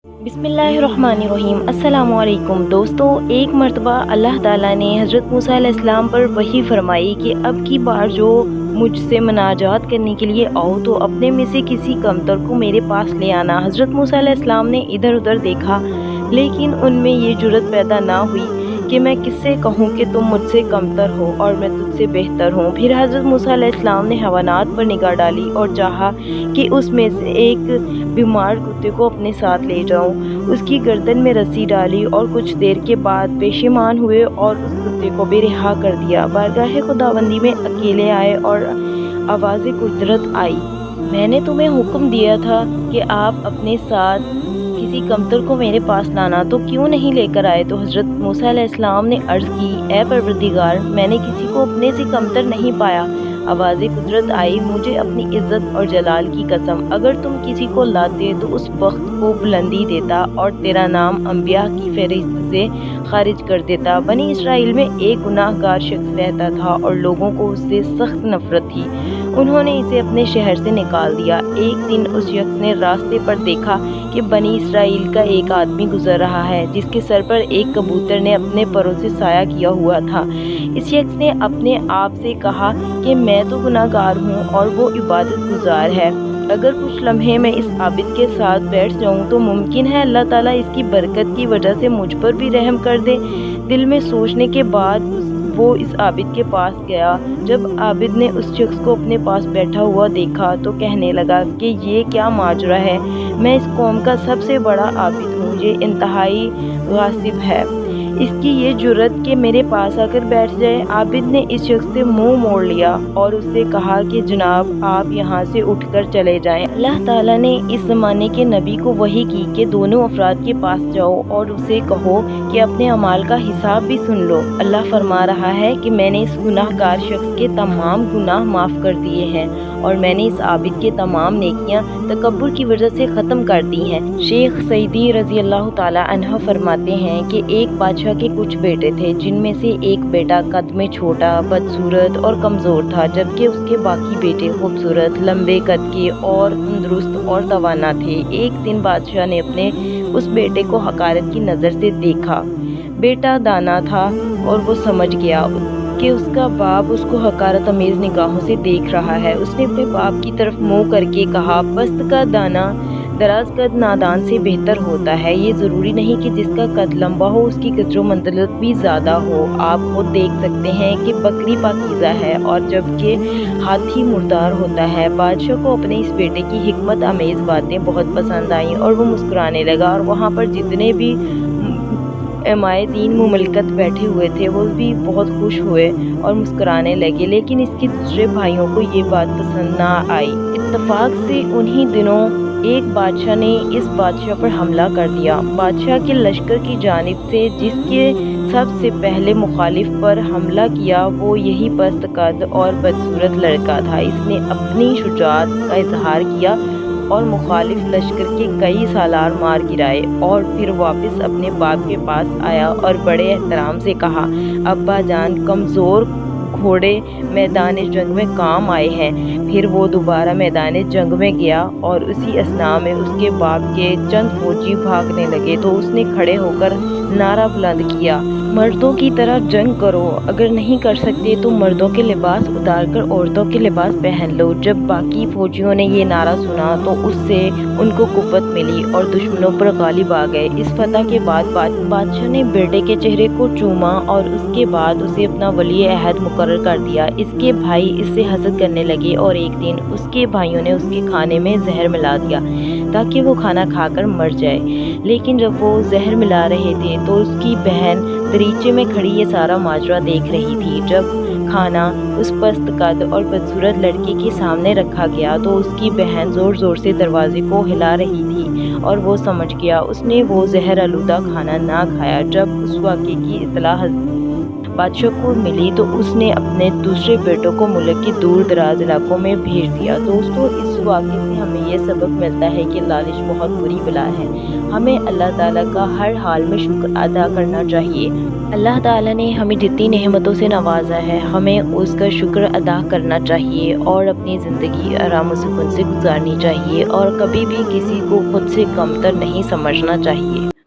बिस्मिल्लाहिर्रहमानिर्रहीम। अस्सलामु अलैकुम दोस्तों, एक मर्तबा अल्लाह ताला ने हज़रत मूसा अलैहिस्सलाम पर वही फरमाई कि अब की बार जो मुझसे मुनाजात करने के लिए आओ तो अपने में से किसी कमतर को मेरे पास ले आना। हज़रत मूसा अलैहिस्सलाम ने इधर उधर देखा, लेकिन उनमें ये जुर्रत पैदा ना हुई कि मैं किससे कहूँ कि तुम मुझसे कमतर हो और मैं तुझसे बेहतर हूँ। फिर हज़रत मूसा अलैहिस्सलाम ने हैवानात पर निगाह डाली और चाहा कि उसमें से एक बीमार कुत्ते को अपने साथ ले जाऊं। उसकी गर्दन में रस्सी डाली और कुछ देर के बाद पेशेमान हुए और उस कुत्ते को भी रिहा कर दिया। बारगाह खुदाबंदी में अकेले आए और आवाज़ कुदरत आई, मैंने तुम्हें हुक्म दिया था कि आप अपने साथ किसी कमतर को मेरे पास लाना, तो क्यों नहीं लेकर आए? तो हज़रत मूसा अलैहिस्सलाम ने अर्ज़ की, ए परवरदिगार, मैंने किसी को अपने से कमतर नहीं पाया। आवाज़ कुदरत आई, मुझे अपनी इज़्ज़त और जलाल की कसम, अगर तुम किसी को लाते तो उस वक्त को बुलंदी देता और तेरा नाम अंबिया की फहरिस्त से खारिज कर देता। बनी इसराइल में एक गुनाहगार शख्स रहता था और लोगों को उससे सख्त नफरत थी। उन्होंने इसे अपने शहर से निकाल दिया। एक दिन उस शख्स ने रास्ते पर देखा कि बनी इसराइल का एक आदमी गुजर रहा है जिसके सर पर एक कबूतर ने अपने परों से साया किया हुआ था। इस शख्स ने अपने आप से कहा कि मैं तो गुनाहगार हूँ और वो इबादत गुजार है। अगर कुछ लम्हे मैं इस आबिद के साथ बैठ जाऊँ तो मुमकिन है अल्लाह ताला इसकी बरकत की वजह से मुझ पर भी रहम कर दे। दिल में सोचने के बाद वो इस आबिद के पास गया। जब आबिद ने उस शख्स को अपने पास बैठा हुआ देखा तो कहने लगा कि ये क्या माजरा है, मैं इस कौम का सबसे बड़ा आबिद हूँ, ये इंतहाई गासिब है, इसकी ये जुर्रत कि मेरे पास आकर बैठ जाए। आबिद ने इस शख्स से मुंह मोड़ लिया और उससे कहा कि जनाब, आप यहाँ से उठकर चले जाएं। अल्लाह ताला ने इस ज़माने के नबी को वही की कि दोनों अफराद के पास जाओ और उसे कहो कि अपने अमाल का हिसाब भी सुन लो। अल्लाह फरमा रहा है कि मैंने इस गुनाहगार शख्स के तमाम गुनाह माफ़ कर दिए हैं और मैंने इस आबिद के तमाम नेकियां तकब्बुर की वजह से ख़त्म कर दी हैं। शेख सईदी रज़ी अल्लाह ताला अन्हा फरमाते हैं कि एक बादशाह के कुछ बेटे थे, जिनमें से एक बेटा कद में छोटा, बदसूरत और कमज़ोर था, जबकि उसके बाकी बेटे खूबसूरत, लंबे कद के और तंदुरुस्त और तवाना थे। एक दिन बादशाह ने अपने उस बेटे को हकारत की नज़र से देखा। बेटा दाना था और वो समझ गया कि उसका बाप उसको हकारत अमेज़ निगाहों से देख रहा है। उसने अपने बाप की तरफ मुँह करके कहा, पस्त का दाना दराज कद नादान से बेहतर होता है। ये ज़रूरी नहीं कि जिसका कद लंबा हो उसकी कद्र मंज़िलत भी ज़्यादा हो। आप खुद देख सकते हैं कि बकरी पाकीज़ा है और जबकि हाथी मुर्दार होता है। बादशाह को अपने इस बेटे की हिकमत अमेज़ बातें बहुत पसंद आईं और वो मुस्कुराने लगा और वहाँ पर जितने भी एमाए दीन मुमलकत बैठे हुए थे वो भी बहुत खुश हुए और मुस्कुराने लगे। लेकिन इसके दूसरे भाइयों को ये बात पसंद ना आई। इत्तफाक से उन्हीं दिनों एक बादशाह ने इस बादशाह पर हमला कर दिया। बादशाह के लश्कर की जानिब से जिसके सबसे पहले मुखालिफ पर हमला किया वो यही पस्त कद और बदसूरत लड़का था। इसने अपनी शुजाअत का इजहार किया और मुखालिफ लश्कर के कई सालार मार गिराए और फिर वापस अपने बाप के पास आया और बड़े एहतराम से कहा, अब्बा जान, कमज़ोर घोड़े मैदान जंग में काम आए हैं। फिर वो दोबारा मैदान जंग में गया और उसी असना में उसके बाप के चंद फौजी भागने लगे तो उसने खड़े होकर नारा बुलंद किया, मर्दों की तरह जंग करो, अगर नहीं कर सकते तो मर्दों के लिबास उतारकर औरतों के लिबास पहन लो। जब बाकी फौजियों ने ये नारा सुना तो उससे उनको कुव्वत मिली और दुश्मनों पर गालिब आ गए। इस फतह के बाद बादशाह ने बेटे के चेहरे को चूमा और उसके बाद उसे अपना वली अहद मुकर्रर कर दिया। इसके भाई इससे हसद करने लगे और एक दिन उसके भाइयों ने उसके खाने में जहर मिला दिया ताकि वो खाना खाकर मर जाए। लेकिन जब वो जहर मिला रहे थे तो उसकी बहन दरीचे में खड़ी ये सारा माजरा देख रही थी। जब खाना उस पस्त कद और बदसूरत लड़के के सामने रखा गया तो उसकी बहन ज़ोर ज़ोर से दरवाजे को हिला रही थी और वो समझ गया। उसने वो जहर आलूदा खाना ना खाया। जब उस वाक़े की इत्तला बादशाह को मिली तो उसने अपने दूसरे बेटों को मुल्क के दूर दराज इलाकों में भेज दिया। दोस्तों, इस واقعے سے ہمیں یہ سبق ملتا ہے کہ لالچ بہت بری بلا ہے۔ ہمیں اللہ تعالیٰ کا ہر حال میں شکر ادا کرنا چاہیے۔ اللہ تعالیٰ نے ہمیں جتنی نعمتوں سے نوازا ہے، ہمیں اس کا شکر ادا کرنا چاہیے اور اپنی زندگی آرام و سکون سے گزارنی چاہیے اور کبھی بھی کسی کو خود سے کمتر نہیں سمجھنا چاہیے۔